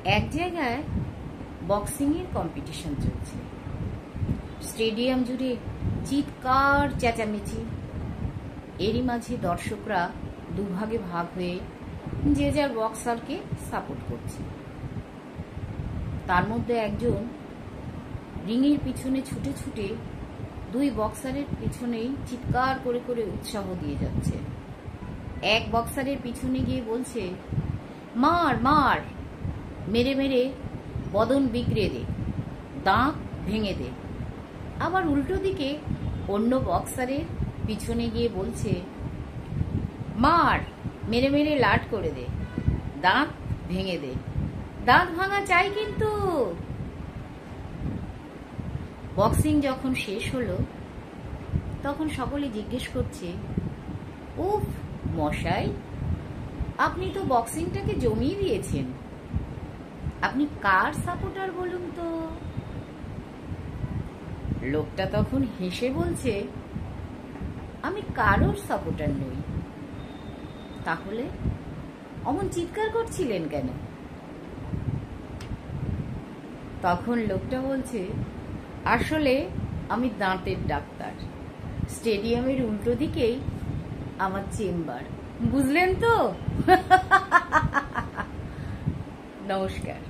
এক জায়গায় বক্সিং এর কম্পিটিশন চলছে। স্টেডিয়াম জুড়ে চিৎকার চেঁচামেচি। এরই মাঝে দর্শকরা দুভাগে ভাগ হয়ে যে যার বক্সারকে সাপোর্ট করছে। তার মধ্যে একজন রিংয়ের পিছনে ছুটে ছুটে দুই বক্সারের পিছনেই চিৎকার করে করে উৎসাহ দিয়ে যাচ্ছে। এক বক্সারের পিছনে গিয়ে বলছে, মার মার, মেরে মেরে বদন বিগড়ে দে, দাঁত ভেঙে দে। আবার উল্টো দিকে অন্য বক্সারের পিছনে গিয়ে বলছে, মার, মেরে মেরে লাট করে দে, দাঁত ভেঙে দে, দাঁত ভাঙা চাই কিন্তু। বক্সিং যখন শেষ হলো তখন সকলে জিজ্ঞেস করছে, উফ মশাই, আপনি তো বক্সিংটাকে জমিয়ে দিয়েছেন। আপনি কার সাপোর্টার বলুন তো? লোকটা তখন হেসে বলছে, আমি কারোর সাপোর্টার নই। তাহলে অমন চিৎকার করছিলেন কেন? তখন লোকটা বলছে, আসলে আমি দাঁতের ডাক্তার। স্টেডিয়ামের উল্টো দিকেই আমার চেম্বার, বুঝলেন তো? নমস্কার।